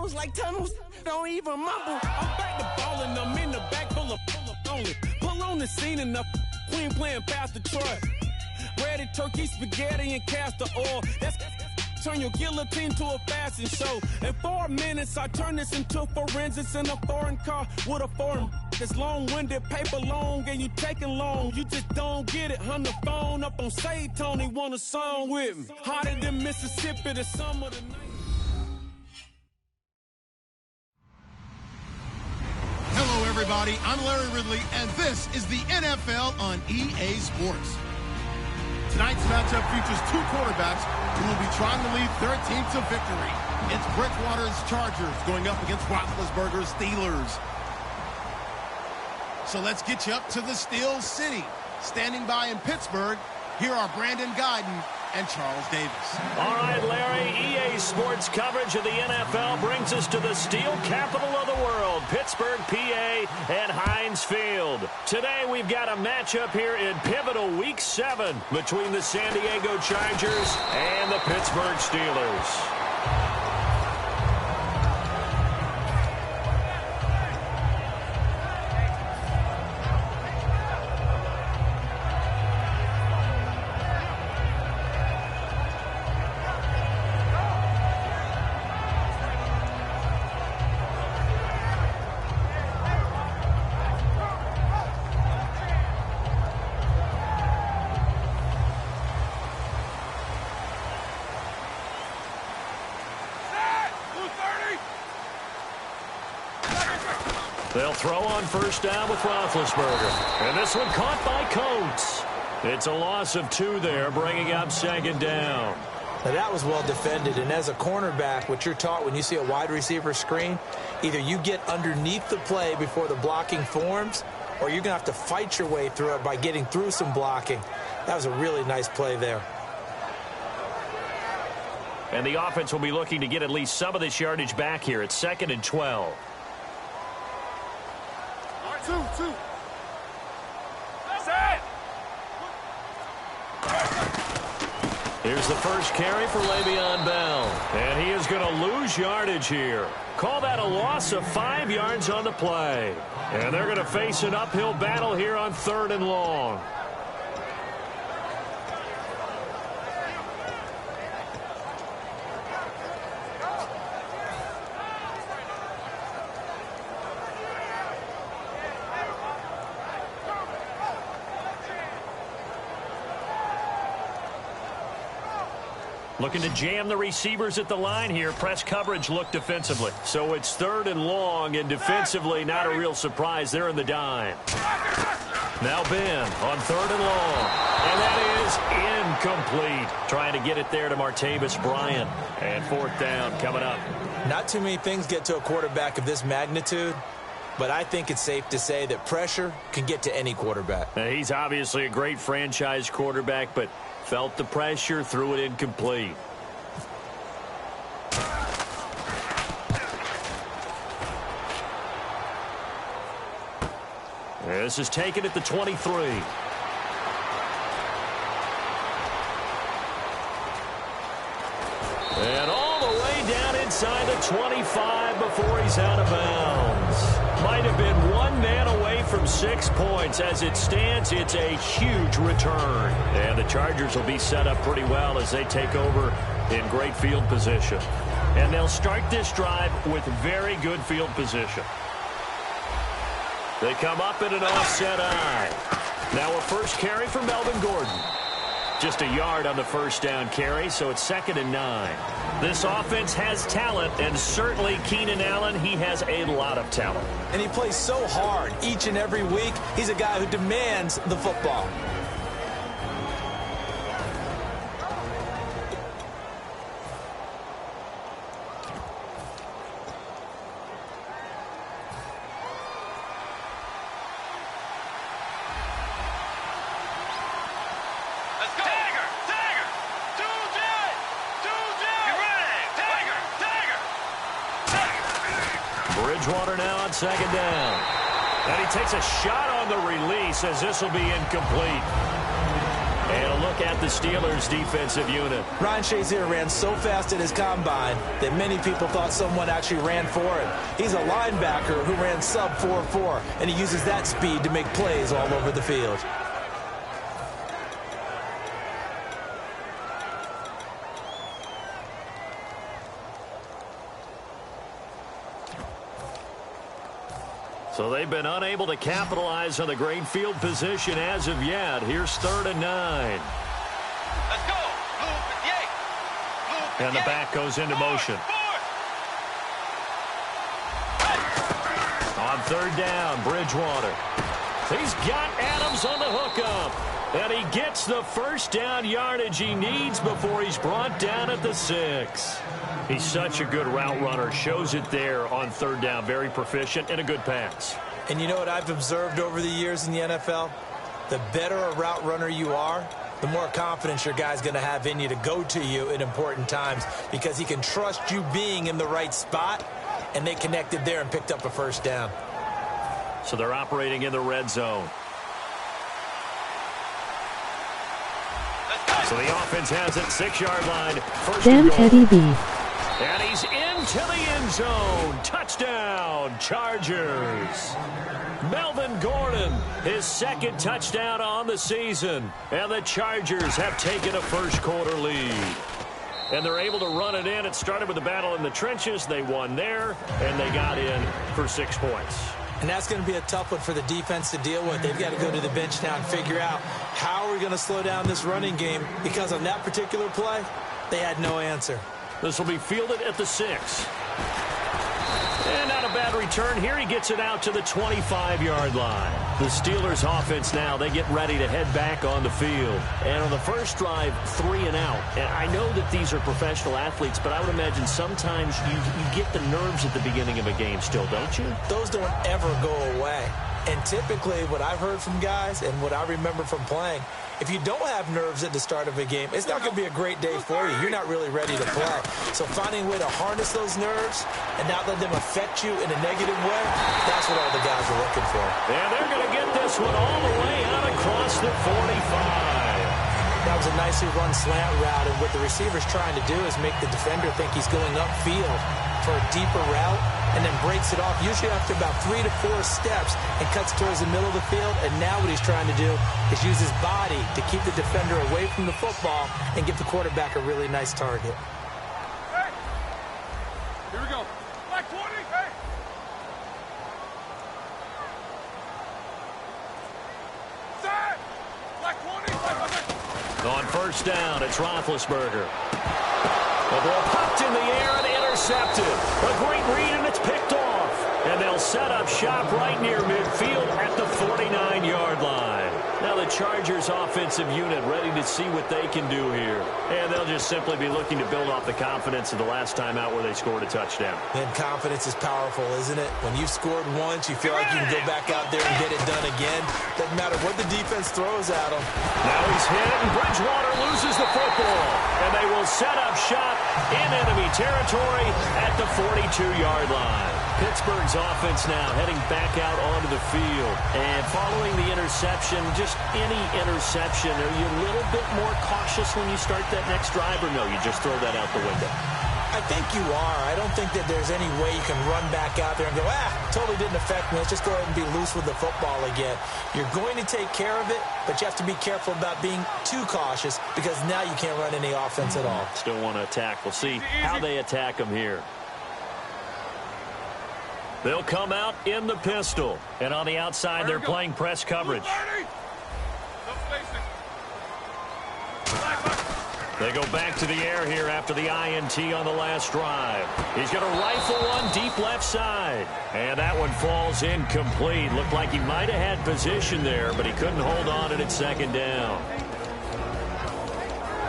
levels like tunnels. Don't even mumble. I'm back to ballin'. I'm in the back full of only. Pull on the scene and the queen playing past the Troy. Breaded turkey, spaghetti, and castor oil. That's turn your guillotine to a fashion show. In 4 minutes, I turn this into forensics in a foreign car with a foreign. It's long-winded, paper long, and you taking long. You just don't get it. On the phone up on Say Tony, want a song with me. Hotter than Mississippi, the summer, the night. Hello, everybody. I'm Larry Ridley, and this is the NFL on EA Sports. Tonight's matchup features two quarterbacks who will be trying to lead their team to victory. It's Bridgewater's Chargers going up against Roethlisberger's Steelers. So let's get you up to the Steel City. Standing by in Pittsburgh, here are Brandon Guyton and Charles Davis. All right, Larry, EA Sports coverage of the NFL brings us to the steel capital of the world, Pittsburgh, PA, and Heinz Field. Today, we've got a matchup here in pivotal Week 7 between the San Diego Chargers and the Pittsburgh Steelers. They'll throw on first down with Roethlisberger. And this one caught by Coates. It's a loss of 2 there, bringing up second down. Now that was well defended, and as a cornerback, what you're taught when you see a wide receiver screen, either you get underneath the play before the blocking forms, or you're going to have to fight your way through it by getting through some blocking. That was a really nice play there. And the offense will be looking to get at least some of this yardage back here. It's 2nd and 12. 2. Here's the first carry for Le'Veon Bell. And he is going to lose yardage here. Call that a loss of 5 yards on the play. And they're going to face an uphill battle here on 3rd and long. Looking to jam the receivers at the line here. Press coverage look defensively. So it's 3rd and long, and defensively not a real surprise. They're in the dime. Now Ben on 3rd and long. And that is incomplete. Trying to get it there to Martavis Bryant. And 4th down coming up. Not too many things get to a quarterback of this magnitude, but I think it's safe to say that pressure can get to any quarterback. Now, he's obviously a great franchise quarterback, but felt the pressure, threw it incomplete. This is taken at the 23. And all the way down inside the 25 before he's out of bounds. Might have been 1 man away from 6 points. As it stands, it's a huge return. And the Chargers will be set up pretty well as they take over in great field position. And they'll start this drive with very good field position. They come up in an offset eye. Now a first carry for Melvin Gordon. Just a yard on the first down carry, so it's 2nd and 9. This offense has talent, and certainly Keenan Allen, he has a lot of talent. And he plays so hard each and every week. He's a guy who demands the football. Bridgewater now on 2nd down. And he takes a shot on the release as this will be incomplete. And a look at the Steelers' defensive unit. Ryan Shazier ran so fast in his combine that many people thought someone actually ran for him. He's a linebacker who ran sub 4.4, and he uses that speed to make plays all over the field. So they've been unable to capitalize on the great field position as of yet. Here's 3rd and 9. Let's go. And the back goes into motion. On 3rd down, Bridgewater. He's got Adams on the hookup. And he gets the first down yardage he needs before he's brought down at the 6. He's such a good route runner. Shows it there on 3rd down. Very proficient and a good pass. And you know what I've observed over the years in the NFL? The better a route runner you are, the more confidence your guy's going to have in you to go to you in important times because he can trust you being in the right spot, and they connected there and picked up a first down. So they're operating in the red zone. So the offense has it, 6-yard line. First Damn Teddy B. And he's into the end zone. Touchdown, Chargers. Melvin Gordon, his 2nd touchdown on the season. And the Chargers have taken a first-quarter lead. And they're able to run it in. It started with a battle in the trenches. They won there, and they got in for 6 points. And that's going to be a tough one for the defense to deal with. They've got to go to the bench now and figure out how are we going to slow down this running game, because on that particular play, they had no answer. This will be fielded at the 6. And not a bad return here. He gets it out to the 25-yard line. The Steelers offense now, they get ready to head back on the field. And on the first drive, 3 and out. And I know that these are professional athletes, but I would imagine sometimes you get the nerves at the beginning of a game still, don't you? Those don't ever go away. And typically what I've heard from guys and what I remember from playing, if you don't have nerves at the start of a game, it's not going to be a great day for you. You're not really ready to play. So finding a way to harness those nerves and not let them affect you in a negative way, that's what all the guys are looking for. And they're going to get this one all the way out across the 45. That was a nicely run slant route, and what the receiver's trying to do is make the defender think he's going upfield for a deeper route, and then breaks it off, usually after about 3 to 4 steps, and cuts towards the middle of the field. And now what he's trying to do is use his body to keep the defender away from the football and give the quarterback a really nice target. Hey, here we go. Black 20, hey. Set. Black 20, On first down, it's Roethlisberger. The ball popped in the air and intercepted. A great read, and it's picked off. And they'll set up shop right near midfield at the 49-yard line. Now the Chargers offensive unit ready to see what they can do here. And they'll just simply be looking to build off the confidence of the last time out where they scored a touchdown. And confidence is powerful, isn't it? When you've scored once, you feel like you can go back out there and get it done again. Doesn't matter what the defense throws at him. Now he's hit, and Bridgewater loses the football. And they will set up shop in enemy territory at the 42-yard line. Pittsburgh's offense now heading back out onto the field. And following the interception, just any interception, are you a little bit more cautious when you start that next drive, or no, you just throw that out the window? I think you are. I don't think that there's any way you can run back out there and go, totally didn't affect me. Let's just go ahead and be loose with the football again. You're going to take care of it, but you have to be careful about being too cautious, because now you can't run any offense at all. Still want to attack. We'll see how they attack them here. They'll come out in the pistol. And on the outside, they're playing press coverage. They go back to the air here after the INT on the last drive. He's going to rifle one deep left side. And that one falls incomplete. Looked like he might have had position there, but he couldn't hold on, and it's 2nd down.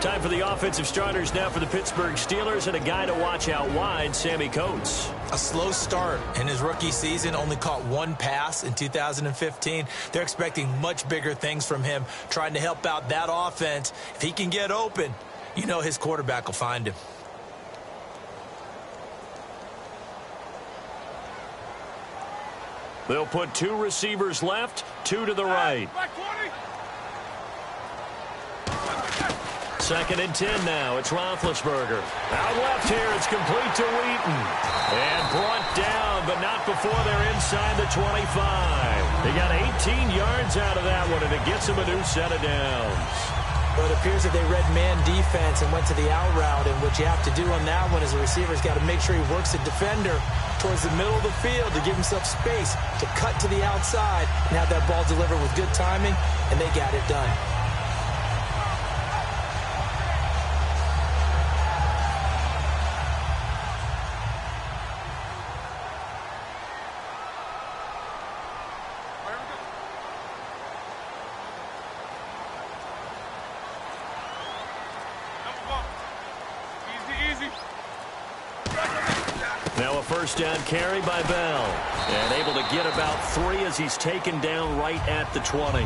Time for the offensive starters now for the Pittsburgh Steelers, and a guy to watch out wide, Sammy Coates. A slow start in his rookie season, only caught 1 pass in 2015. They're expecting much bigger things from him, trying to help out that offense. If he can get open, you know his quarterback will find him. They'll put 2 receivers left, 2 to the right. 2nd and 10 now. It's Roethlisberger. Out left here. It's complete to Wheaton. And brought down, but not before they're inside the 25. They got 18 yards out of that one, and it gets them a new set of downs. Well, it appears that they read man defense and went to the out route, and what you have to do on that one is the receiver's got to make sure he works the defender towards the middle of the field to give himself space to cut to the outside and have that ball delivered with good timing, and they got it done. Now a first down carry by Bell. And able to get about 3 as he's taken down right at the 20.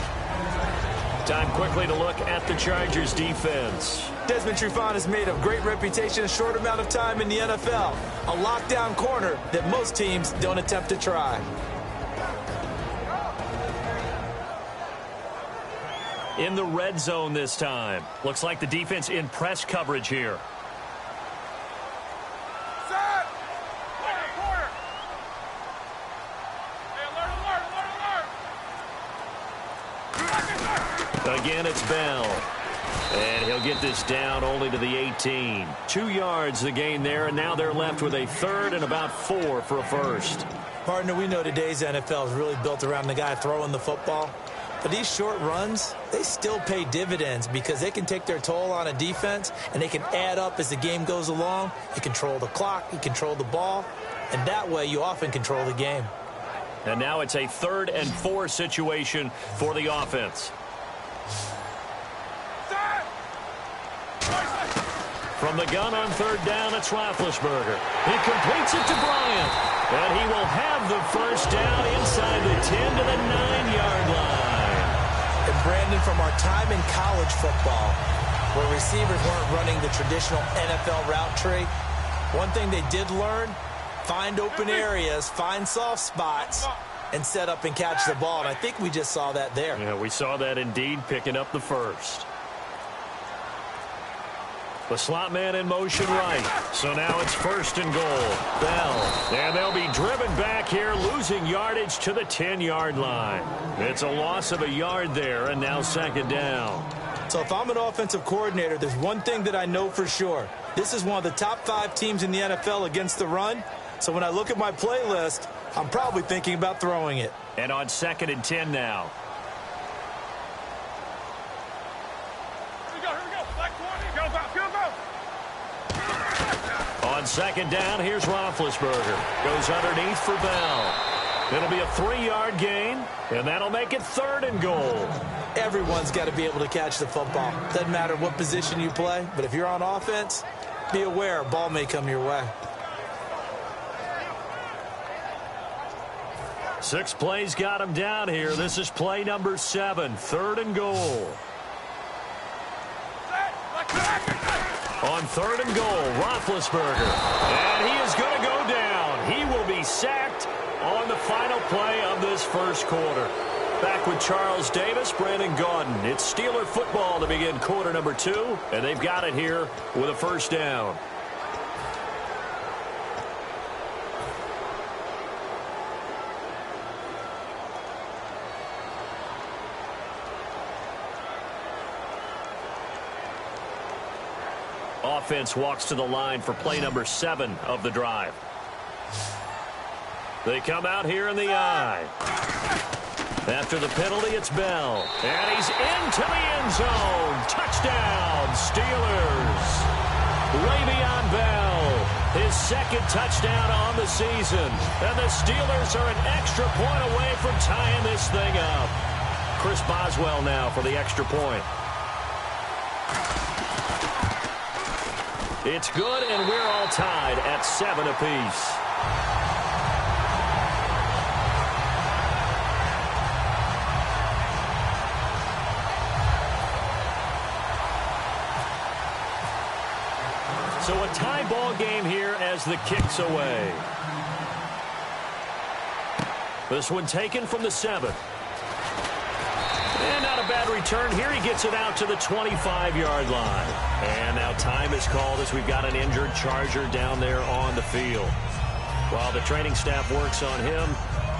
Time quickly to look at the Chargers defense. Desmond Trufant has made a great reputation in a short amount of time in the NFL. A lockdown corner that most teams don't attempt to try. In the red zone this time. Looks like the defense in press coverage here. Again, it's Bell. And he'll get this down only to the 18. 2 yards the gain there, and now they're left with a 3rd and about 4 for a first. Partner, we know today's NFL is really built around the guy throwing the football. But these short runs, they still pay dividends because they can take their toll on a defense, and they can add up as the game goes along. You control the clock, you control the ball, and that way you often control the game. And now it's a 3rd and 4 situation for the offense. From the gun on 3rd down, it's Roethlisberger. He completes it to Bryant. And he will have the first down inside the 10 to the 9-yard line. And Brandon, from our time in college football, where receivers weren't running the traditional NFL route tree, one thing they did learn, find open areas, find soft spots, and set up and catch the ball. And I think we just saw that there. Yeah, we saw that indeed, picking up the first. The slot man in motion right. So now it's 1st and goal. Bell. And they'll be driven back here, losing yardage to the 10-yard line. It's a loss of a yard there, and now 2nd down. So if I'm an offensive coordinator, there's one thing that I know for sure. This is one of the top 5 teams in the NFL against the run. So when I look at my playlist, I'm probably thinking about throwing it. And on 2nd and 10 now. On 2nd down, here's Roethlisberger. Goes underneath for Bell. It'll be a 3-yard gain, and that'll make it 3rd and goal. Everyone's got to be able to catch the football. Doesn't matter what position you play, but if you're on offense, be aware a ball may come your way. 6 plays got him down here. This is play number 7, 3rd and goal. On 3rd and goal, Roethlisberger. And he is going to go down. He will be sacked on the final play of this first quarter. Back with Charles Davis, Brandon Gaudin. It's Steeler football to begin quarter number 2, and they've got it here with a first down. Offense walks to the line for play number 7 of the drive. They come out here in the eye. After the penalty, it's Bell. And he's into the end zone. Touchdown, Steelers. Le'Veon Bell, his 2nd touchdown on the season. And the Steelers are an extra point away from tying this thing up. Chris Boswell now for the extra point. It's good, and we're all tied at 7 apiece. So a tie ball game here as the kick's away. This one taken from the 7. And not a bad return here. He gets it out to the 25-yard line. And now time is called as we've got an injured Charger down there on the field. While the training staff works on him,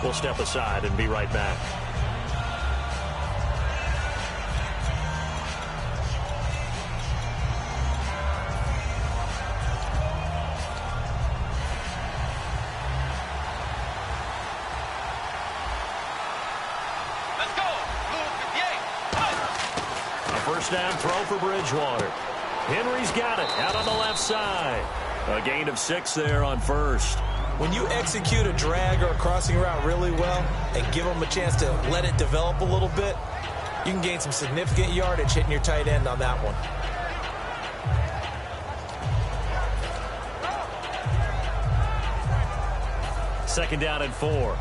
we'll step aside and be right back. First down throw for Bridgewater. Henry's got it out on the left side. A gain of 6 there on first. When you execute a drag or a crossing route really well and give them a chance to let it develop a little bit, you can gain some significant yardage hitting your tight end on that one. Second down and 4.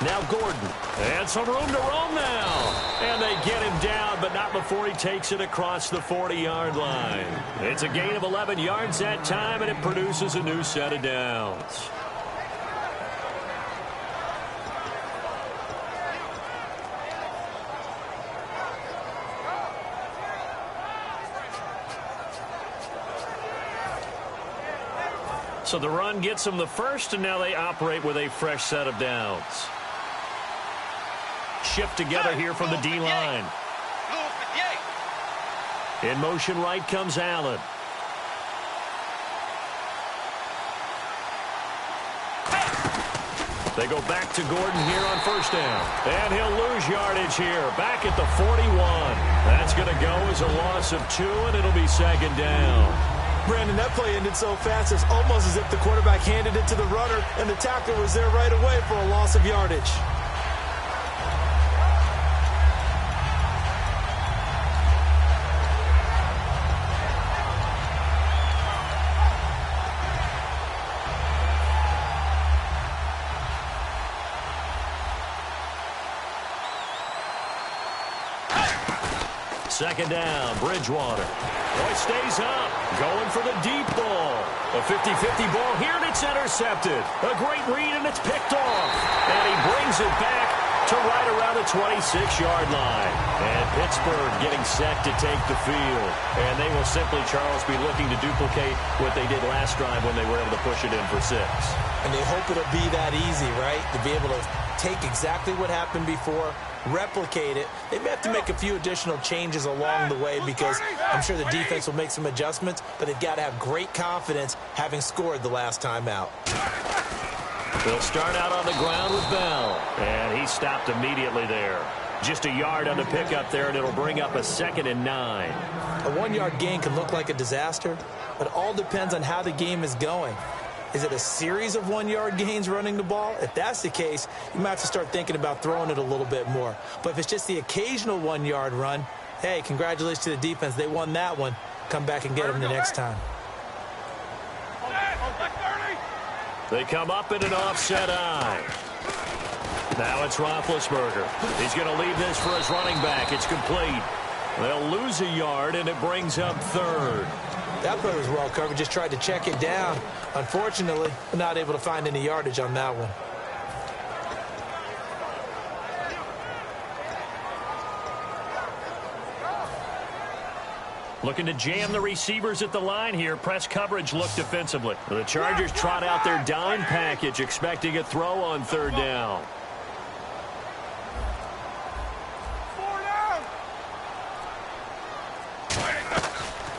Now Gordon. And some room to roam now. And they get him down, but not before he takes it across the 40-yard line. It's a gain of 11 yards that time, and it produces a new set of downs. So the run gets them the first, and now they operate with a fresh set of downs. Shift together here from the D-line. In motion right comes Allen. They go back to Gordon here on first down. And he'll lose yardage here. Back at the 41. That's going to go as a loss of 2, and it'll be second down. Brandon, that play ended so fast, it's almost as if the quarterback handed it to the runner, and the tackler was there right away for a loss of yardage. Second down, Bridgewater. Boy stays up, going for the deep ball. A 50-50 ball here, and it's intercepted. A great read, and it's picked off. And he brings it back to right around the 26-yard line. And Pittsburgh getting set to take the field. And they will simply, Charles, be looking to duplicate what they did last drive when they were able to push it in for 6. And they hope it'll be that easy, right? To be able to take exactly what happened before, replicate it. They may have to make a few additional changes along the way because I'm sure the defense will make some adjustments, but they've got to have great confidence having scored the last time out. They'll start out on the ground with Bell, and he stopped immediately there. Just a yard on the pickup there, and it'll bring up a 2nd and 9. A 1-yard gain can look like a disaster, but it all depends on how the game is going. Is it a series of 1-yard gains running the ball? If that's the case, you might have to start thinking about throwing it a little bit more. But if it's just the occasional 1-yard run, hey, congratulations to the defense. They won that one. Come back and get them the next time. They come up in an offset eye. Now it's Roethlisberger. He's going to leave this for his running back. It's complete. They'll lose a yard, and it brings up 3rd. That play was well covered. Just tried to check it down. Unfortunately, not able to find any yardage on that one. Looking to jam the receivers at the line here. Press coverage look defensively. The Chargers trot out their dime package, expecting a throw on 3rd down.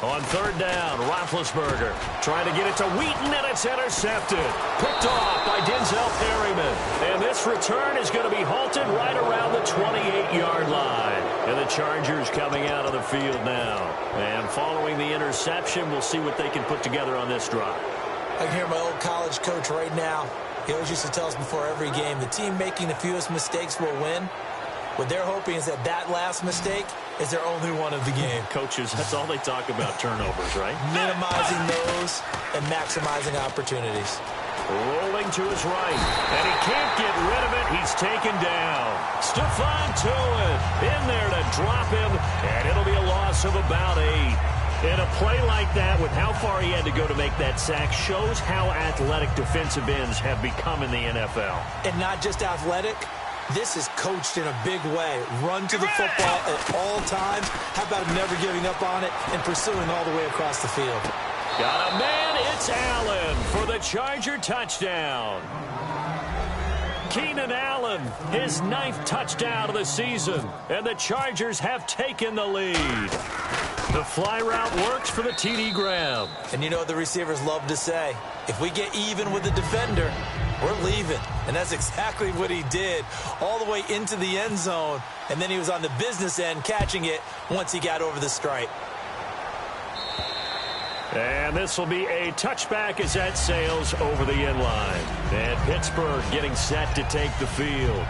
On 3rd down, Roethlisberger trying to get it to Wheaton, and it's intercepted. Picked off by Denzel Perryman. And this return is going to be halted right around the 28-yard line. And the Chargers coming out of the field now. And following the interception, we'll see what they can put together on this drive. I can hear my old college coach right now. He always used to tell us before every game, the team making the fewest mistakes will win. What they're hoping is that last mistake is their only one of the game. Coaches, that's all they talk about, turnovers, right? Minimizing those and maximizing opportunities. Rolling to his right, and he can't get rid of it. He's taken down. Stephon Tuitt in there to drop him, and it'll be a loss of about 8. And a play like that, with how far he had to go to make that sack, shows how athletic defensive ends have become in the NFL. And not just athletic, this is coached in a big way. Run to the football at all times. How about him never giving up on it and pursuing all the way across the field? Got a man, it's Allen for the Charger touchdown. Keenan Allen, his 9th touchdown of the season, and the Chargers have taken the lead. The fly route works for the TD grab. And you know what the receivers love to say? If we get even with the defender, we're leaving. And that's exactly what he did, all the way into the end zone. And then he was on the business end catching it once he got over the stripe. And this will be a touchback as that sails over the end line. And Pittsburgh getting set to take the field.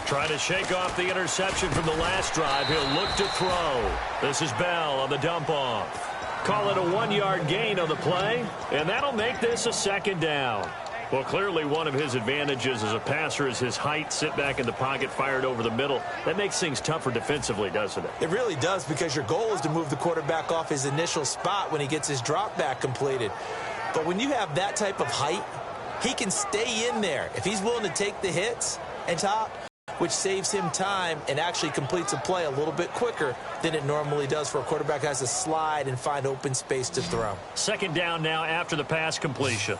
Trying to shake off the interception from the last drive. He'll look to throw. This is Bell on the dump off. Call it a 1-yard gain on the play, and that'll make this a 2nd down. Well, clearly one of his advantages as a passer is his height. Sit back in the pocket, fired over the middle. That makes things tougher defensively, doesn't it? It really does, because your goal is to move the quarterback off his initial spot when he gets his drop back completed. But when you have that type of height, he can stay in there. If he's willing to take the hits and top, which saves him time and actually completes a play a little bit quicker than it normally does for a quarterback who has to slide and find open space to throw. 2nd down now after the pass completion.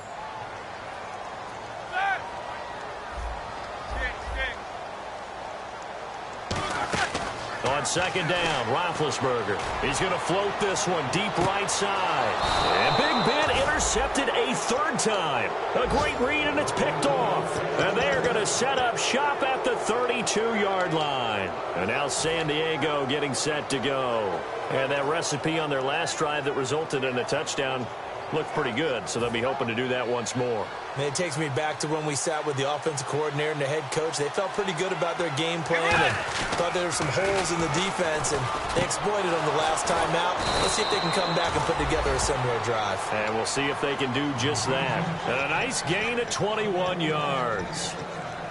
On 2nd down, Roethlisberger. He's going to float this one deep right side. And Big Ben intercepted a 3rd time. A great read, and it's picked off. And they're going to set up shop at the 32-yard line. And now San Diego getting set to go. And that recipe on their last drive that resulted in a touchdown looked pretty good, so they'll be hoping to do that once more. Man, it takes me back to when we sat with the offensive coordinator and the head coach. They felt pretty good about their game plan and thought there were some holes in the defense, and they exploited them the last time out. Let's see if they can come back and put together a similar drive. And we'll see if they can do just that. And a nice gain of 21 yards.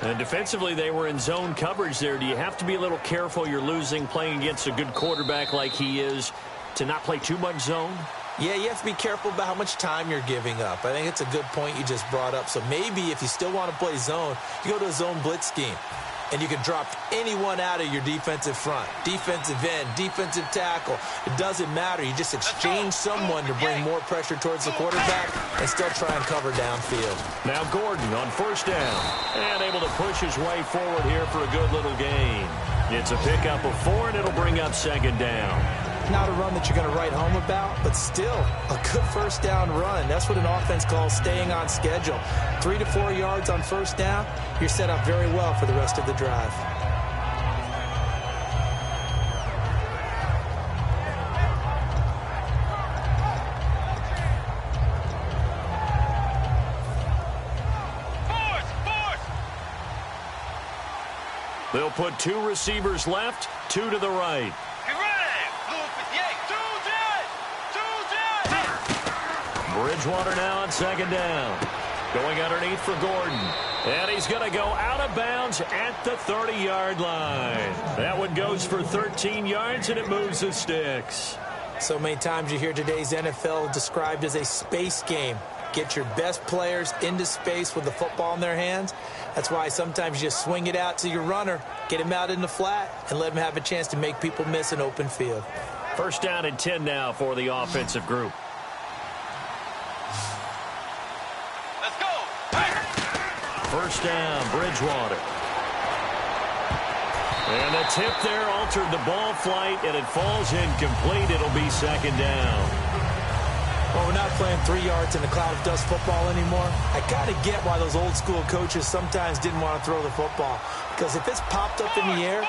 And defensively, they were in zone coverage there. Do you have to be a little careful? You're losing, playing against a good quarterback like he is, to not play too much zone? Yeah, you have to be careful about how much time you're giving up. I think it's a good point you just brought up. So maybe if you still want to play zone, you go to a zone blitz scheme. And you can drop anyone out of your defensive front. Defensive end, defensive tackle. It doesn't matter. You just exchange someone to bring more pressure towards the quarterback and still try and cover downfield. Now Gordon on 1st down. And able to push his way forward here for a good little gain. It's a pickup of 4, and it'll bring up 2nd down. Not a run that you're going to write home about, but still a good 1st down run. That's what an offense calls staying on schedule. 3 to 4 yards on 1st down, you're set up very well for the rest of the drive. They'll put 2 receivers left, 2 to the right. Bridgewater now on 2nd down. Going underneath for Gordon. And he's going to go out of bounds at the 30-yard line. That one goes for 13 yards, and it moves the sticks. So many times you hear today's NFL described as a space game. Get your best players into space with the football in their hands. That's why sometimes you just swing it out to your runner, get him out in the flat, and let him have a chance to make people miss an open field. 1st down and 10 now for the offensive group. Let's go. 1st down, Bridgewater. And the tip there altered the ball flight, and it falls incomplete. It'll be 2nd down. Well, we're not playing 3 yards in a cloud of dust football anymore. I kind of get why those old school coaches sometimes didn't want to throw the football. Because if it's popped up in the air,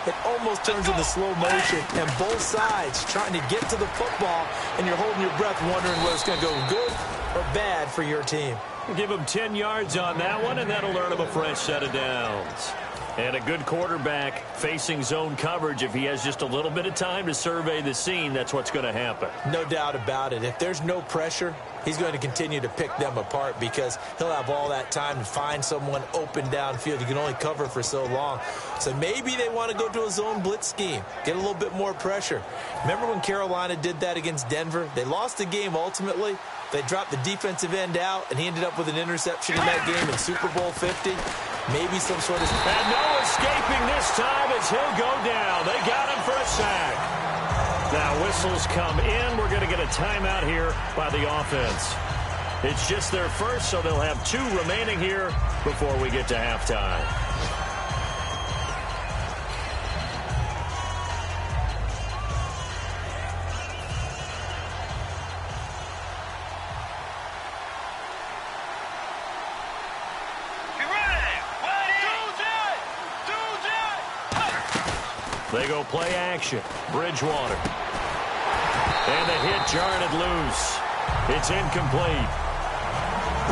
it almost turns into slow motion. And both sides trying to get to the football, and you're holding your breath wondering whether it's going to go good or bad for your team. Give him 10 yards on that one, and that'll earn him a fresh set of downs. And a good quarterback facing zone coverage, if he has just a little bit of time to survey the scene, that's what's going to happen. No doubt about it. If there's no pressure, he's going to continue to pick them apart because he'll have all that time to find someone open downfield. You can only cover for so long. So maybe they want to go to a zone blitz scheme, get a little bit more pressure. Remember when Carolina did that against Denver? They lost the game ultimately. They dropped the defensive end out, and he ended up with an interception in that game in Super Bowl 50. Maybe some sort of... And no escaping this time as he'll go down. They got him for a sack. Now whistles come in. We're going to get a timeout here by the offense. It's just their first, so they'll have 2 remaining here before we get to halftime. They go play action. Bridgewater. And the hit jarred it loose. It's incomplete.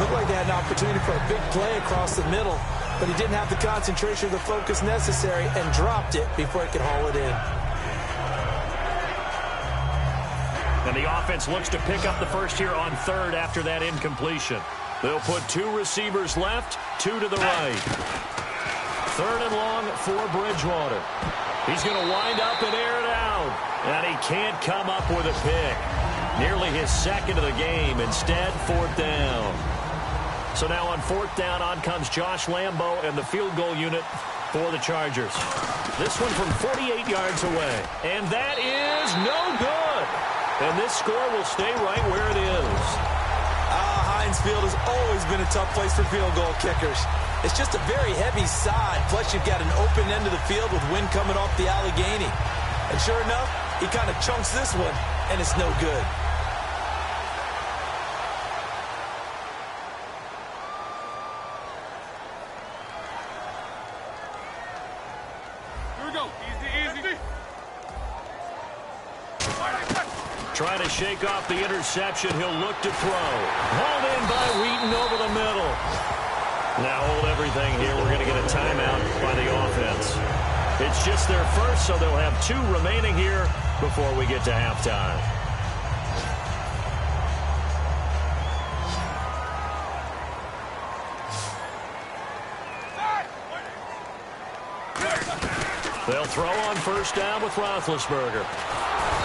Looked like they had an opportunity for a big play across the middle, but he didn't have the concentration or the focus necessary and dropped it before he could haul it in. And the offense looks to pick up the first here on 3rd after that incompletion. They'll put 2 receivers left, 2 to the right. 3rd and long for Bridgewater. He's going to wind up and air it out. And he can't come up with a pick. Nearly his 2nd of the game. Instead, 4th down. So now on 4th down, on comes Josh Lambo and the field goal unit for the Chargers. This one from 48 yards away. And that is no good. And this score will stay right where it is. Heinz Field has always been a tough place for field goal kickers. It's just a very heavy side, plus you've got an open end of the field with wind coming off the Allegheny. And sure enough, he kind of chunks this one, and it's no good. Here we go. Easy. Trying to shake off the interception. He'll look to throw. Hauled in by Wheaton over the middle. Now hold everything here. We're going to get a timeout by the offense. It's just their first, so they'll have 2 remaining here before we get to halftime. They'll throw on 1st down with Roethlisberger.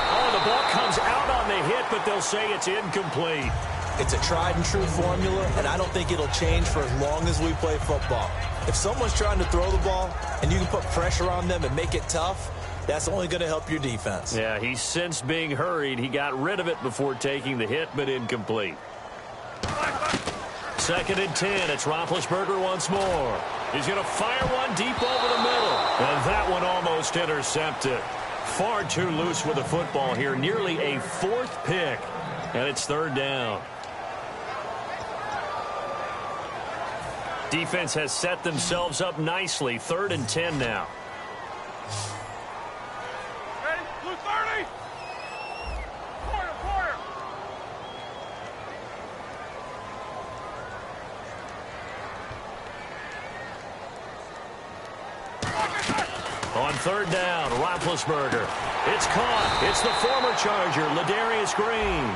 Oh, the ball comes out on the hit, but they'll say it's incomplete. It's a tried-and-true formula, and I don't think it'll change for as long as we play football. If someone's trying to throw the ball and you can put pressure on them and make it tough, that's only going to help your defense. Yeah, he sensed being hurried. He got rid of it before taking the hit, but incomplete. 2nd and 10. It's Roethlisberger once more. He's going to fire one deep over the middle. And that one almost intercepted. Far too loose with the football here. Nearly a 4th pick. And it's 3rd down. Defense has set themselves up nicely. 3rd and 10 now. Ready? Blue 30. Quarter. On 3rd down, Roethlisberger. It's caught. It's the former Charger, Ladarius Green.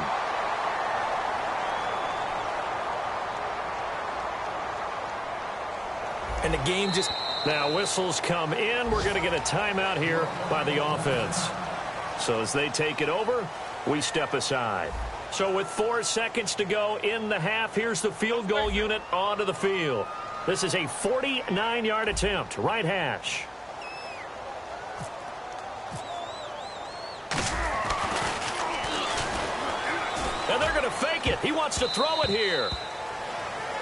And the game just... Now whistles come in. We're going to get a timeout here by the offense. So as they take it over, we step aside. So with 4 seconds to go in the half, here's the field goal unit onto the field. This is a 49-yard attempt, right hash. And they're going to fake it. He wants to throw it here.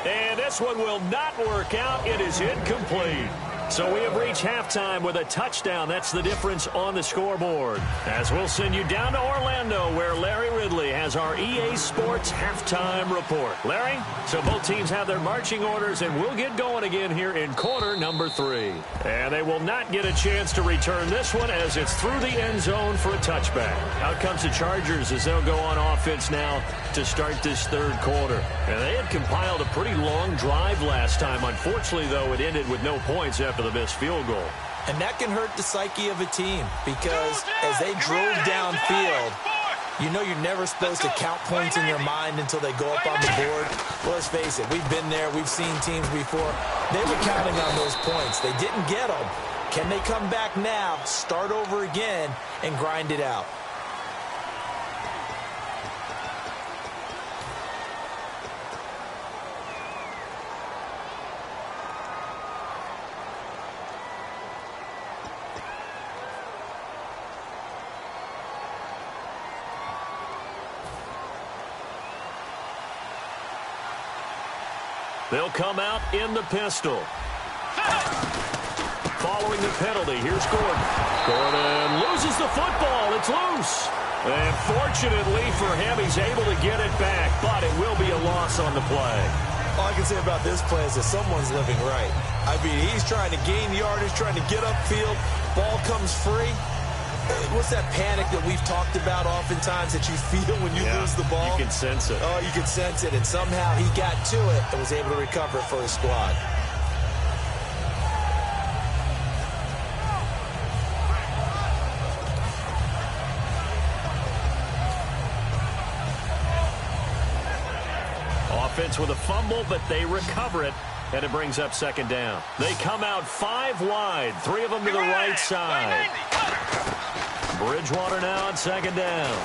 And this one will not work out. It is incomplete. So we have reached halftime with a touchdown. That's the difference on the scoreboard. As we'll send you down to Orlando, where Larry Ridley has our EA Sports halftime report. Larry, so both teams have their marching orders, and we'll get going again here in quarter number 3. And they will not get a chance to return this one as it's through the end zone for a touchback. Out comes the Chargers as they'll go on offense now to start this third quarter. And they had compiled a pretty long drive last time. Unfortunately, though, it ended with no points after the missed field goal. And that can hurt the psyche of a team because as they drove downfield, you know you're never supposed to count points in your mind until they go up on the board. Well, let's face it, we've been there. We've seen teams before. They were counting on those points. They didn't get them. Can they come back now, start over again, and grind it out? They'll come out in the pistol. Following the penalty, here's Gordon. Gordon loses the football. It's loose. And fortunately for him, he's able to get it back, but it will be a loss on the play. All I can say about this play is that someone's living right. I mean, he's trying to gain yardage, trying to get upfield. Ball comes free. What's that panic that we've talked about oftentimes that you feel when you lose the ball? You can sense it. Oh, you can sense it. And somehow he got to it and was able to recover it for his squad. Offense with a fumble, but they recover it, and it brings up second down. They come out 5 wide, 3 of them to the right side. Bridgewater now on second down.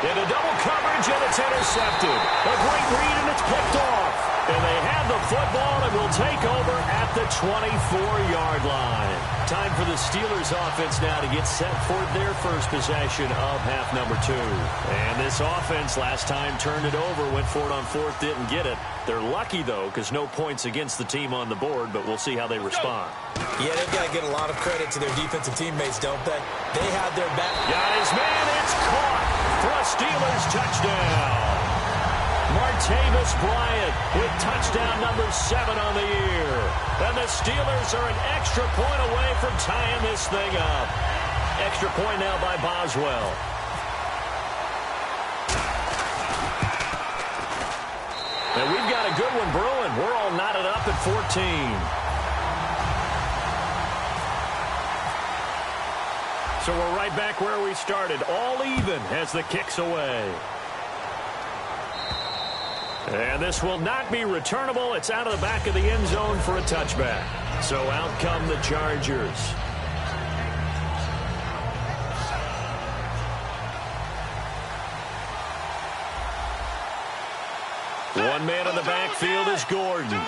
Into double coverage, and it's intercepted. A great read, and it's picked off. And they have the football and will take over at the 24-yard line. Time for the Steelers offense now to get set for their first possession of half number 2. And this offense last time turned it over, went for it on 4th, didn't get it. They're lucky, though, because no points against the team on the board, but we'll see how they respond. Yeah, they've got to get a lot of credit to their defensive teammates, don't they? They had their back. Got his man. It's caught for a Steelers touchdown. Martavis Bryant with touchdown number 7 on the year. And the Steelers are an extra point away from tying this thing up. Extra point now by Boswell. And we've got a good one brewing. We're all knotted up at 14. So we're right back where we started. All even as the kick's away. And this will not be returnable. It's out of the back of the end zone for a touchback. So out come the Chargers. One man in the backfield is Gordon.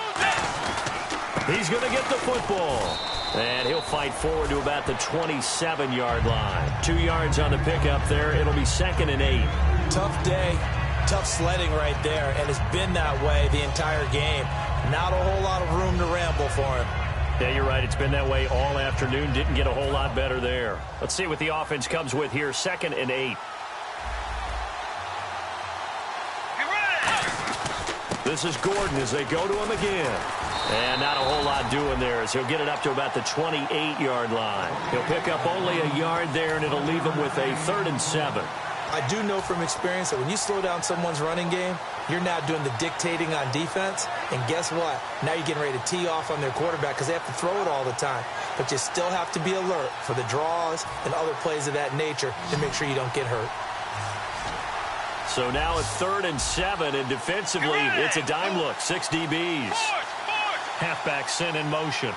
He's going to get the football. And he'll fight forward to about the 27-yard line. 2 yards on the pickup there. It'll be 2nd and 8. Tough day. Tough sledding right there, and it's been that way the entire game. Not a whole lot of room to ramble for him. Yeah, you're right. It's been that way all afternoon. Didn't get a whole lot better there. Let's see what the offense comes with here. 2nd and 8. This is Gordon as they go to him again. And not a whole lot doing there as he'll get it up to about the 28-yard line. He'll pick up only a yard there, and it'll leave him with a 3rd and 7. I do know from experience that when you slow down someone's running game, you're now doing the dictating on defense. And guess what? Now you're getting ready to tee off on their quarterback because they have to throw it all the time. But you still have to be alert for the draws and other plays of that nature to make sure you don't get hurt. So now it's 3rd and 7, and defensively, it's a dime look. 6 DBs. Halfback sent in motion.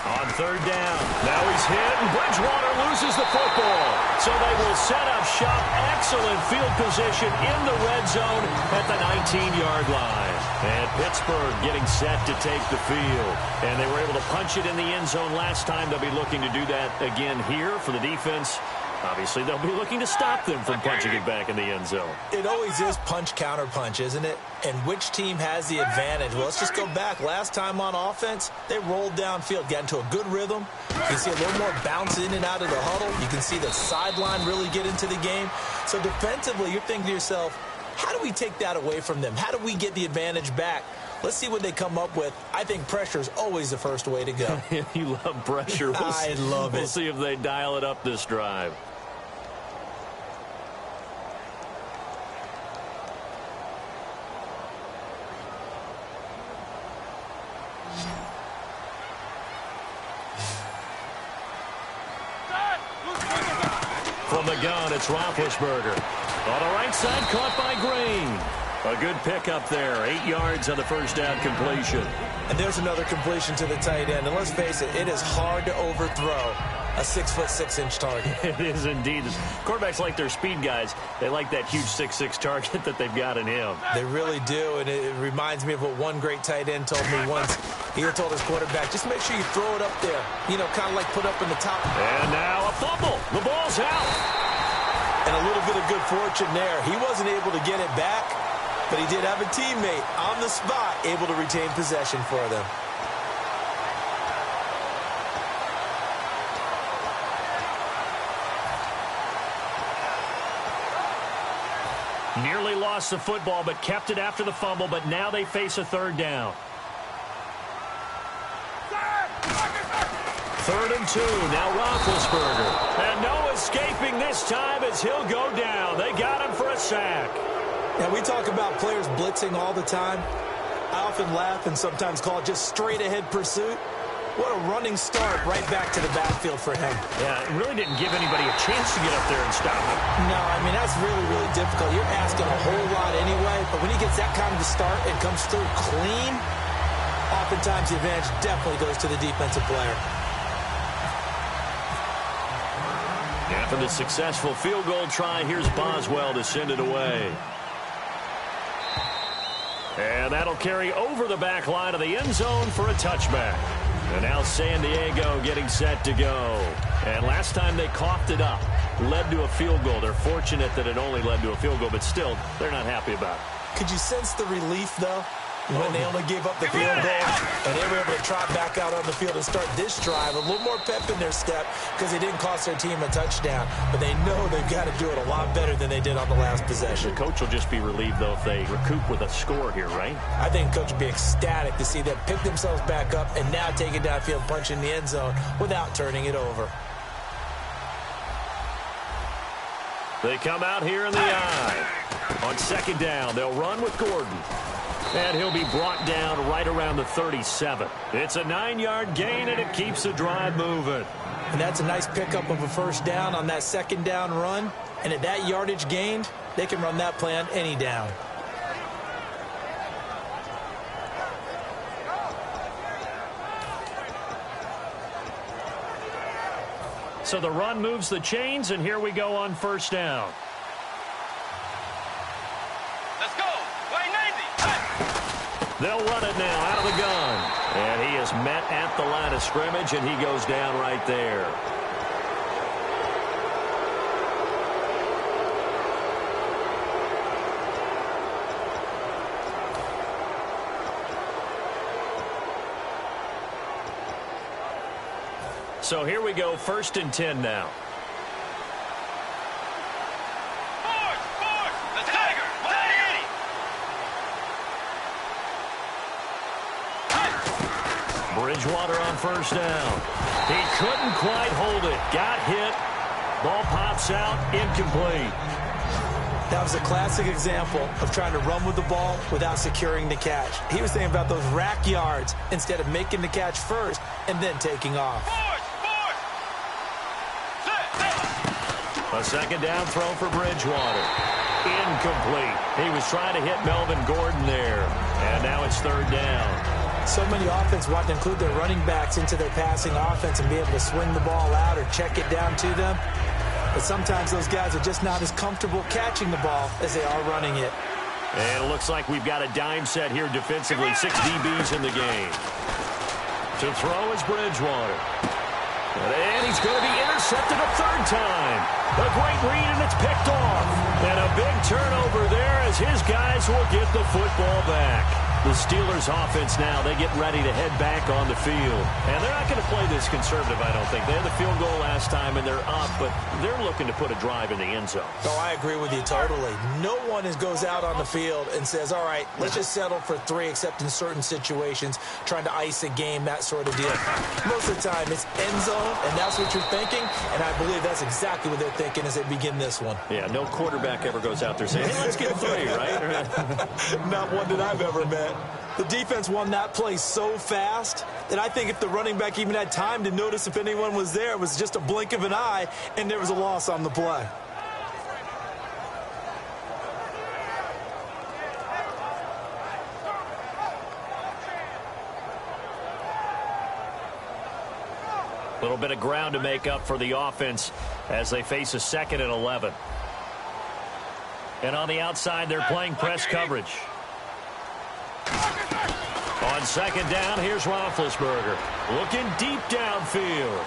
On 3rd down. Now he's hit, and Bridgewater loses the football. So they will set up shop. Excellent field position in the red zone at the 19-yard line. And Pittsburgh getting set to take the field. And they were able to punch it in the end zone last time. They'll be looking to do that again here for the defense. Obviously, they'll be looking to stop them from punching it back in the end zone. It always is punch-counter-punch, isn't it? And which team has the advantage? Well, let's just go back. Last time on offense, they rolled downfield, got into a good rhythm. You can see a little more bounce in and out of the huddle. You can see the sideline really get into the game. So defensively, you're thinking to yourself, how do we take that away from them? How do we get the advantage back? Let's see what they come up with. I think pressure is always the first way to go. You love pressure. I love it. We'll see if they dial it up this drive. From the gun, it's Roethlisberger. On the right side, caught by Green. A good pickup there. 8 yards on the first down completion. And there's another completion to the tight end. And let's face it, it is hard to overthrow a 6'6" target. It is indeed. Quarterbacks like their speed guys. They like that huge 6'6" target that they've got in him. They really do, and it reminds me of what one great tight end told me once. He had told his quarterback, just make sure you throw it up there. You know, kind of like put up in the top. And now a fumble. The ball's out. And a little bit of good fortune there. He wasn't able to get it back, but he did have a teammate on the spot able to retain possession for them. Nearly lost the football, but kept it after the fumble, but now they face a third down. 3rd and 2, now Roethlisberger. And no escaping this time as he'll go down. They got him for a sack. Now, we talk about players blitzing all the time. I often laugh and sometimes call it just straight-ahead pursuit. What a running start right back to the backfield for him. Yeah, it really didn't give anybody a chance to get up there and stop him. No, I mean, that's really, really difficult. You're asking a whole lot anyway, but when he gets that kind of a start and comes through clean, oftentimes the advantage definitely goes to the defensive player. After the successful field goal try, here's Boswell to send it away. And that'll carry over the back line of the end zone for a touchback. And now San Diego getting set to go. And last time they coughed it up, led to a field goal. They're fortunate that it only led to a field goal, but still, they're not happy about it. Could you sense the relief, though, when they only gave up the field goal and they were able to trot back out on the field and start this drive? A little more pep in their step because they didn't cost their team a touchdown, but they know they've got to do it a lot better than they did on the last possession. The coach will just be relieved, though, if they recoup with a score here, right? I think coach will be ecstatic to see them pick themselves back up and now take it downfield, punch in the end zone without turning it over. They come out here in the eye. On 2nd down, they'll run with Gordon. And he'll be brought down right around the 37. It's a 9-yard gain, and it keeps the drive moving. And that's a nice pickup of a first down on that 2nd down run. And at that yardage gained, they can run that play on any down. So the run moves the chains, and here we go on 1st down. Let's go. Play 90. Hey. They'll run it now out of the gun. And he is met at the line of scrimmage, and he goes down right there. So here we go, 1st and 10 now. Forward. The Tiger. 180. Bridgewater on 1st down. He couldn't quite hold it. Got hit. Ball pops out, incomplete. That was a classic example of trying to run with the ball without securing the catch. He was thinking about those rack yards instead of making the catch first and then taking off. A 2nd down throw for Bridgewater. Incomplete. He was trying to hit Melvin Gordon there. And now it's 3rd down. So many offenses want to include their running backs into their passing offense and be able to swing the ball out or check it down to them. But sometimes those guys are just not as comfortable catching the ball as they are running it. And it looks like we've got a dime set here defensively. 6 DBs in the game. To throw is Bridgewater. And he's going to be intercepted a third time. A great read, and it's picked off. And a big turnover there as his guys will get the football back. The Steelers offense now, they get ready to head back on the field. And they're not going to play this conservative, I don't think. They had the field goal last time, and they're up, but they're looking to put a drive in the end zone. Oh, I agree with you totally. No one goes out on the field and says, all right, let's just settle for 3, except in certain situations, trying to ice a game, that sort of deal. Most of the time, it's end zone, and that's what you're thinking, and I believe that's exactly what they're thinking as they begin this one. Yeah, no quarterback ever goes out there saying, hey, let's get 3, right? Not one that I've ever met. The defense won that play so fast that I think if the running back even had time to notice if anyone was there, it was just a blink of an eye, and there was a loss on the play. A little bit of ground to make up for the offense as they face a 2nd and 11. And on the outside, they're playing press coverage. On 2nd down, here's Roethlisberger. Looking deep downfield.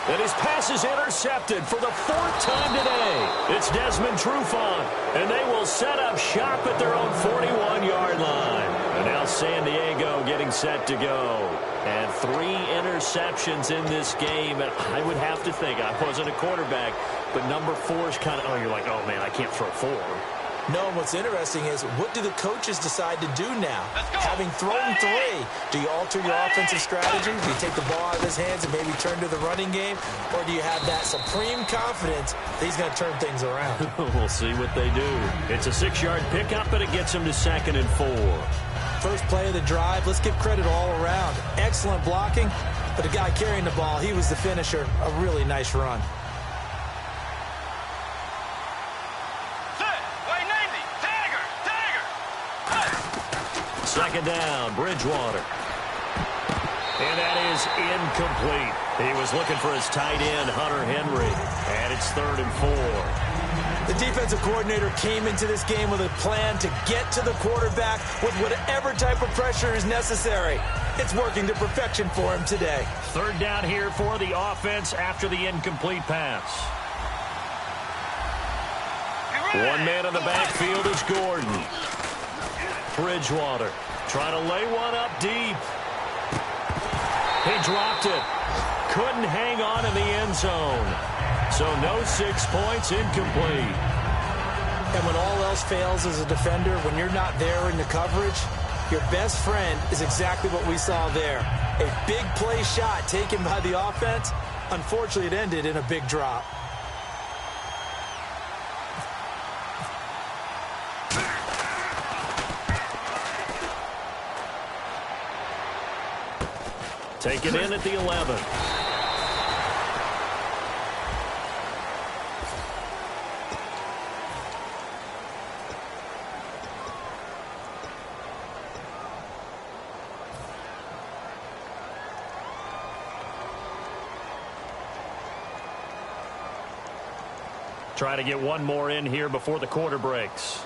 And his pass is intercepted for the 4th time today. It's Desmond Trufant. And they will set up shop at their own 41-yard line. And now San Diego getting set to go. And 3 interceptions in this game. And I would have to think, I wasn't a quarterback, but number 4 is kind of, oh, you're like, oh, man, I can't throw 4. No, what's interesting is what do the coaches decide to do now? Having thrown 3, do you alter your offensive strategy? Do you take the ball out of his hands and maybe turn to the running game? Or do you have that supreme confidence that he's going to turn things around? We'll see what they do. It's a 6-yard pickup, and it gets him to 2nd and 4. First play of the drive, let's give credit all around. Excellent blocking, but the guy carrying the ball, he was the finisher. A really nice run. Second down, Bridgewater. And that is incomplete. He was looking for his tight end, Hunter Henry. And it's 3rd and 4. The defensive coordinator came into this game with a plan to get to the quarterback with whatever type of pressure is necessary. It's working to perfection for him today. 3rd down here for the offense after the incomplete pass. One man in the backfield is Gordon. Bridgewater trying to lay one up deep. He dropped it. Couldn't hang on in the end zone. So no 6 points, incomplete. And when all else fails as a defender, when you're not there in the coverage, your best friend is exactly what we saw there. A big play shot taken by the offense. Unfortunately, it ended in a big drop. Take it in at the 11. Try to get one more in here before the quarter breaks.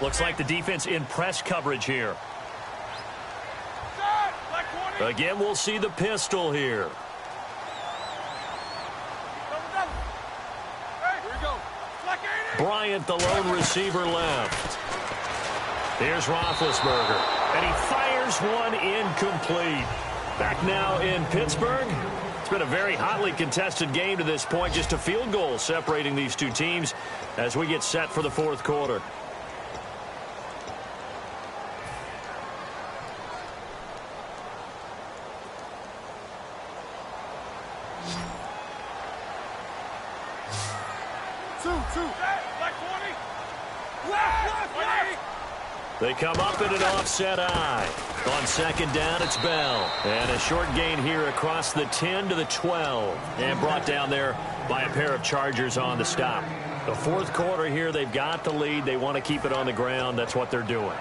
Looks like the defense in press coverage here. Again, we'll see the pistol here. Bryant, the lone receiver, left. Here's Roethlisberger, and he fires one incomplete. Back now in Pittsburgh. It's been a very hotly contested game to this point. Just a field goal separating these two teams as we get set for the 4th quarter. They come up in an offset eye. On 2nd down, it's Bell. And a short gain here across the 10 to the 12. And brought down there by a pair of Chargers on the stop. The 4th quarter here, they've got the lead. They want to keep it on the ground. That's what they're doing.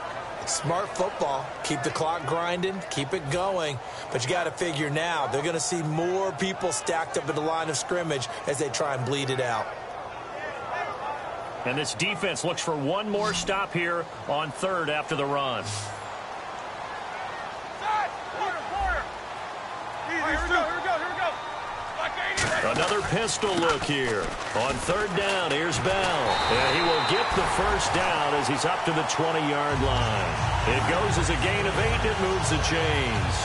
Smart football. Keep the clock grinding. Keep it going. But you got to figure now, they're going to see more people stacked up at the line of scrimmage as they try and bleed it out. And this defense looks for one more stop here on third after the run. Another pistol look here. On third down, here's Bell. And he will get the first down as he's up to the 20-yard line. It goes as a gain of 8. It moves the chains.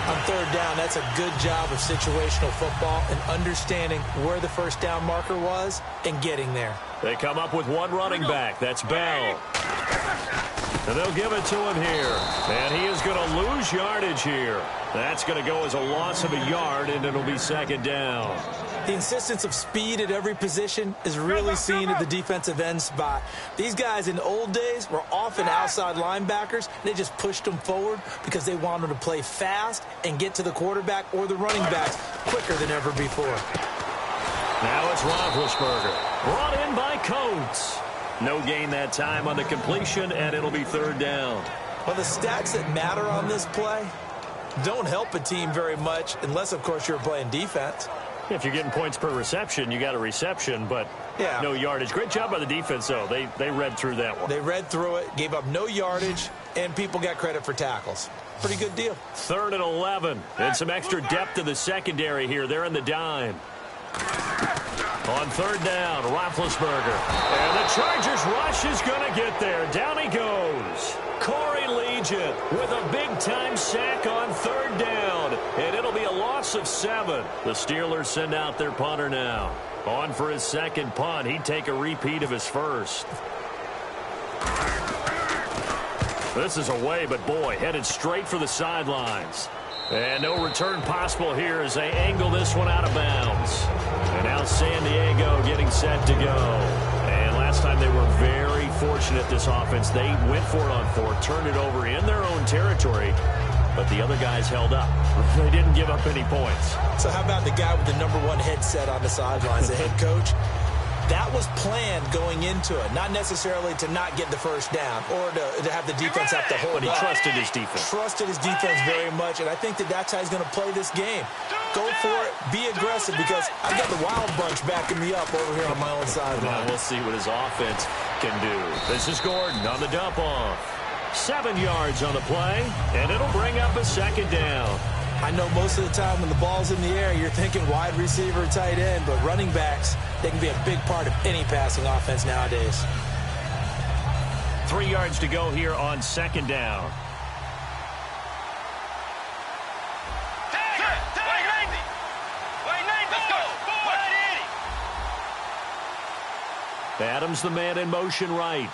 On third down, that's a good job of situational football and understanding where the first down marker was and getting there. They come up with one running back. That's Bell. And they'll give it to him here. And he is going to lose yardage here. That's going to go as a loss of a yard, and it'll be second down. The insistence of speed at every position is really seen at the defensive end spot. These guys in the old days were often outside linebackers. They just pushed them forward because they wanted to play fast and get to the quarterback or the running backs quicker than ever before. Now it's Roethlisberger. Brought in by Coates. No gain that time on the completion, and it'll be third down. Well, the stats that matter on this play don't help a team very much unless, of course, you're playing defense. If you're getting points per reception, you got a reception, but no yardage. Great job by the defense, though. They read through that one. They read through it, gave up no yardage, and people got credit for tackles. Pretty good deal. 3rd and 11, and some extra depth to the secondary here. They're in the dime. On third down, Roethlisberger. And the Chargers rush is going to get there. Down he goes. Corey Legion with a big-time sack on third down. And it'll be a loss of 7. The Steelers send out their punter now. On for his second punt. He'd take a repeat of his first. This is away, but boy, headed straight for the sidelines. And no return possible here as they angle this one out of bounds. And now San Diego getting set to go. And last time they were very fortunate, this offense. They went for it on 4, turned it over in their own territory, but the other guys held up. They didn't give up any points. So how about the guy with the #1 headset on the sidelines, the head coach? That was planned going into it, not necessarily to not get the first down or to have the defense have to hold up. But he trusted his defense. Trusted his defense very much, and I think that's how he's going to play this game. Go for it, be aggressive, because I've got the wild bunch backing me up over here on my own sideline. We'll see what his offense can do. This is Gordon on the dump-off. 7 yards on the play, and it'll bring up a second down. I know most of the time when the ball's in the air, you're thinking wide receiver, tight end, but running backs, they can be a big part of any passing offense nowadays. 3 yards to go here on second down. Adams, the man in motion right.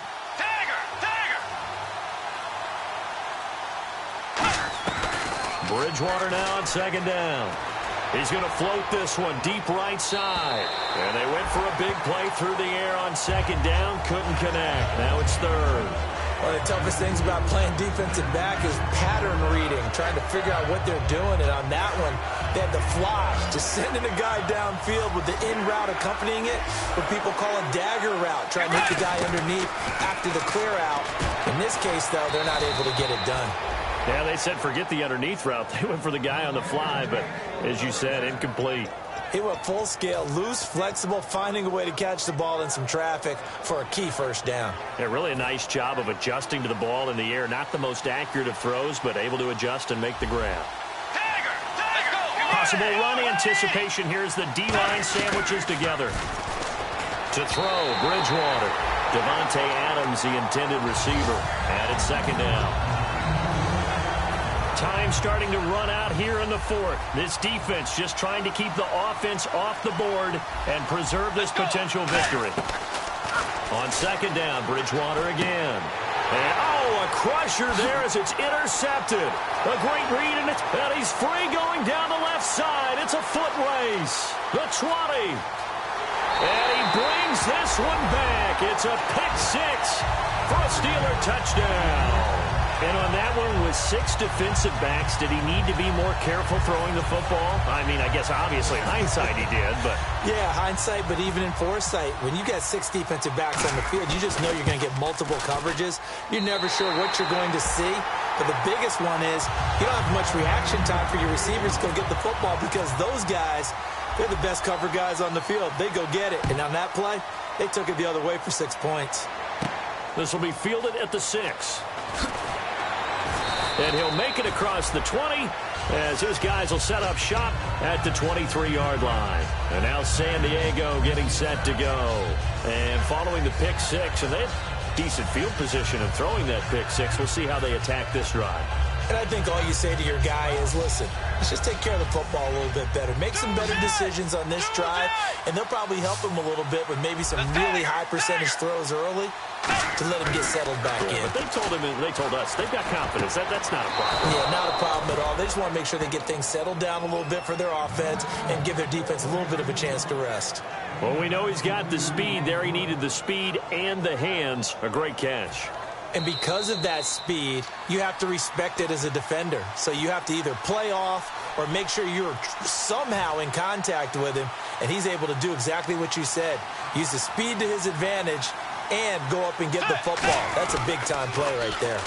Bridgewater now on second down. He's going to float this one deep right side. And they went for a big play through the air on second down. Couldn't connect. Now it's third. One of the toughest things about playing defensive back is pattern reading, trying to figure out what they're doing. And on that one, they had the fly, just sending a guy downfield with the in route accompanying it, what people call a dagger route, trying to hit the guy underneath after the clear out. In this case, though, they're not able to get it done. Yeah, they said forget the underneath route. They went for the guy on the fly, but as you said, incomplete. He went full scale, loose, flexible, finding a way to catch the ball in some traffic for a key first down. Yeah, really a nice job of adjusting to the ball in the air. Not the most accurate of throws, but able to adjust and make the grab. Possible run anticipation. Here's the D-line sandwiches together. To throw, Bridgewater. Devontae Adams, the intended receiver. Added second down. Time starting to run out here in the 4th. This defense just trying to keep the offense off the board and preserve this potential victory. On second down, Bridgewater again. And, a crusher there as it's intercepted. A great read, and he's free going down the left side. It's a foot race. The 20. And he brings this one back. It's a pick 6 for a Steeler touchdown. And on that one, with 6 defensive backs, did he need to be more careful throwing the football? I mean, I guess obviously hindsight he did, but... Yeah, hindsight, but even in foresight, when you got 6 defensive backs on the field, you just know you're going to get multiple coverages. You're never sure what you're going to see. But the biggest one is you don't have much reaction time for your receivers to go get the football because those guys, they're the best cover guys on the field. They go get it. And on that play, They took it the other way for 6 points. This will be fielded at the 6. And he'll make it across the 20 as his guys will set up shop at the 23-yard line. And now San Diego getting set to go. And following the pick 6, and they have decent field position of throwing that pick 6. We'll see how they attack this drive. And I think all you say to your guy is, listen, let's just take care of the football a little bit better. Make some better decisions on this drive, and they'll probably help him a little bit with maybe some really high percentage throws early to let him get settled back in. But they told us, they've got confidence. That's not a problem. Yeah, not a problem at all. They just want to make sure they get things settled down a little bit for their offense and give their defense a little bit of a chance to rest. Well, we know he's got the speed there. He needed the speed and the hands. A great catch. And because of that speed, you have to respect it as a defender. So you have to either play off or make sure you're somehow in contact with him, and he's able to do exactly what you said. Use the speed to his advantage and go up and get the football. That's a big-time play right there.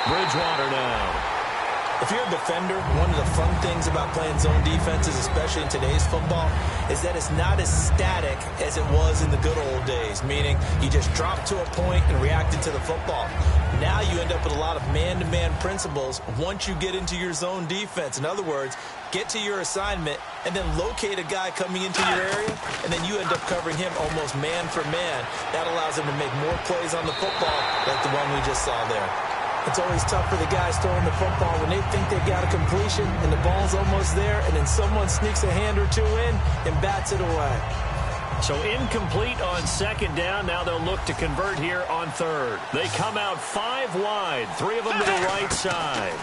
Bridgewater now. If you're a defender, one of the fun things about playing zone defenses, especially in today's football, is that it's not as static as it was in the good old days, meaning you just drop to a point and reacted to the football. Now you end up with a lot of man-to-man principles once you get into your zone defense. In other words, get to your assignment and then locate a guy coming into your area, and then you end up covering him almost man for man. That allows him to make more plays on the football like the one we just saw there. It's always tough for the guys throwing the football when they think they've got a completion and the ball's almost there, and then someone sneaks a hand or two in and bats it away. So incomplete on second down. Now they'll look to convert here on third. They come out 5 wide, 3 of them to the right side.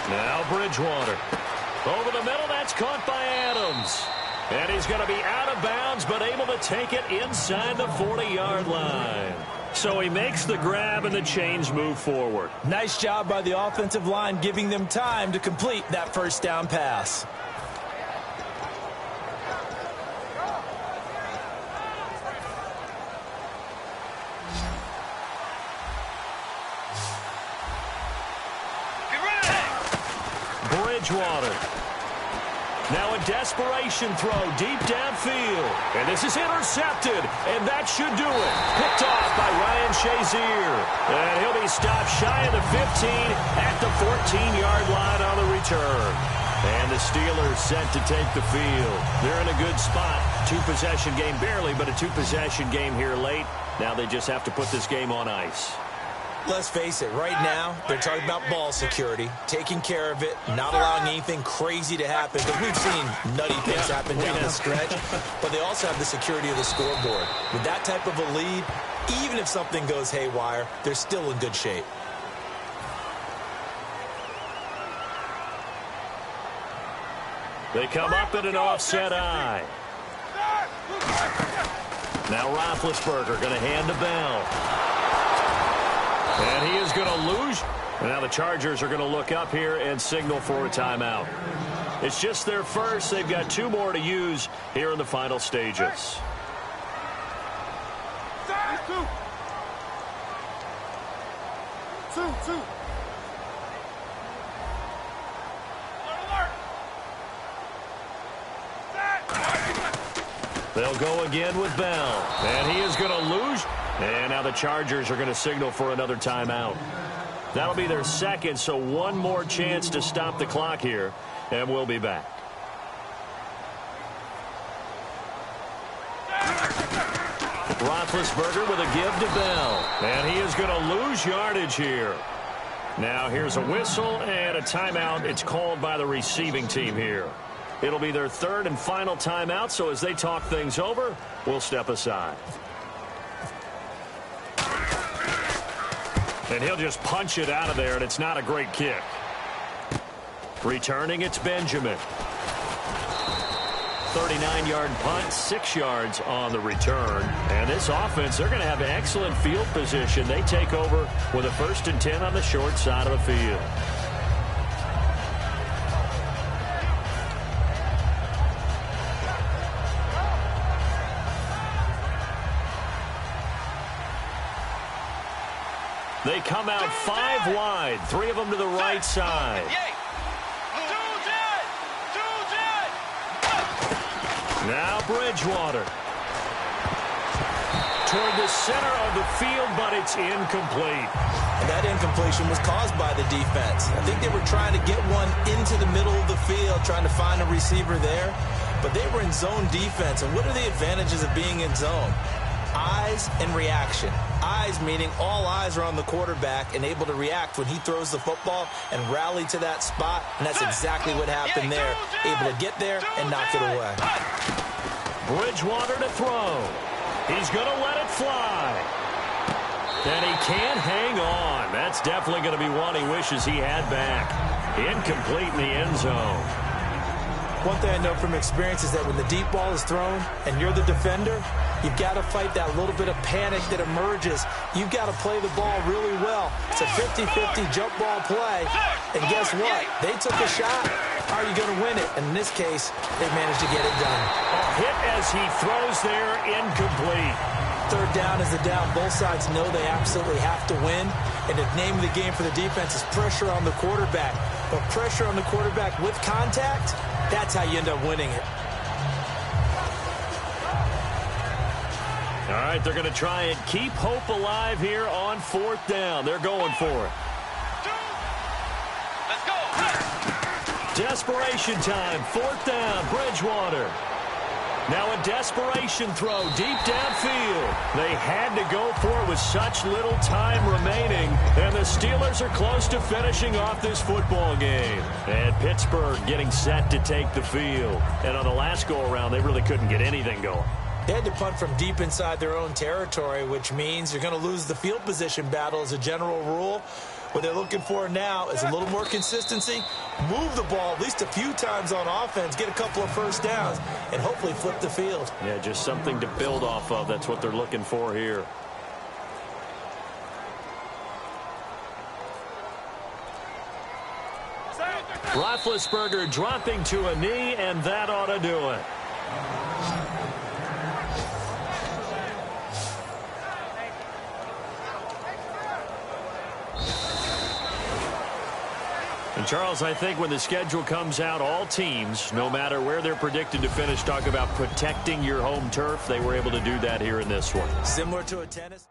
Now Bridgewater. Over the middle, that's caught by Adams. And he's going to be out of bounds, but able to take it inside the 40-yard line. So he makes the grab and the chains move forward. Nice job by the offensive line giving them time to complete that first down pass. Bridgewater. Now a desperation throw deep downfield. And this is intercepted. And that should do it. Picked off by Ryan Shazier. And he'll be stopped shy of the 15 at the 14-yard line on the return. And the Steelers set to take the field. They're in a good spot. 2-possession game barely, but a 2-possession game here late. Now they just have to put this game on ice. Let's face it, right now, they're talking about ball security, taking care of it, not allowing anything crazy to happen, because we've seen nutty things happen down the stretch, but they also have the security of the scoreboard. With that type of a lead, even if something goes haywire, they're still in good shape. They come up in an offset eye. Now Roethlisberger going to hand to Bell. And he is going to lose. And now the Chargers are going to look up here and signal for a timeout. It's just their first. They've got 2 more to use here in the final stages. Two. They'll go again with Bell. And he is going to lose. And now the Chargers are going to signal for another timeout. That'll be their second, so one more chance to stop the clock here. And we'll be back. Roethlisberger with a give to Bell. And he is going to lose yardage here. Now here's a whistle and a timeout. It's called by the receiving team here. It'll be their third and final timeout, so as they talk things over, we'll step aside. And he'll just punch it out of there, and it's not a great kick. Returning, it's Benjamin. 39-yard punt, 6 yards on the return. And this offense, they're going to have excellent field position. They take over with a 1st and 10 on the short side of the field. They come out 5 wide, 3 of them to the right side. Now Bridgewater. toward the center of the field, but it's incomplete. And that incompletion was caused by the defense. I think they were trying to get one into the middle of the field, trying to find a receiver there. But they were in zone defense. And what are the advantages of being in zone? Eyes and reaction. Eyes meaning all eyes are on the quarterback and able to react when he throws the football and rally to that spot. And that's exactly what happened there. Able to get there and knock it away. Bridgewater to throw. He's going to let it fly. And he can't hang on. That's definitely going to be one he wishes he had back. Incomplete in the end zone. One thing I know from experience is that when the deep ball is thrown and you're the defender, you've got to fight that little bit of panic that emerges. You've got to play the ball really well. It's a 50-50 jump ball play. And guess what? They took a shot. How are you going to win it? And in this case, they managed to get it done. A hit as he throws there, incomplete. Third down is the down. Both sides know they absolutely have to win. And the name of the game for the defense is pressure on the quarterback. But pressure on the quarterback with contact, that's how you end up winning it. All right, they're going to try and keep hope alive here on fourth down. They're going for it. Let's go. Desperation time. Fourth down, Bridgewater. Now a desperation throw deep downfield. They had to go for it with such little time remaining. And the Steelers are close to finishing off this football game. And Pittsburgh getting set to take the field. And on the last go-around, they really couldn't get anything going. They had to punt from deep inside their own territory, which means you're going to lose the field position battle as a general rule. What they're looking for now is a little more consistency, move the ball at least a few times on offense, get a couple of first downs, and hopefully flip the field. Yeah, just something to build off of. That's what they're looking for here. Roethlisberger dropping to a knee, and that ought to do it. And Charles, I think when the schedule comes out, all teams, no matter where they're predicted to finish, talk about protecting your home turf. They were able to do that here in this one. Similar to a tennis.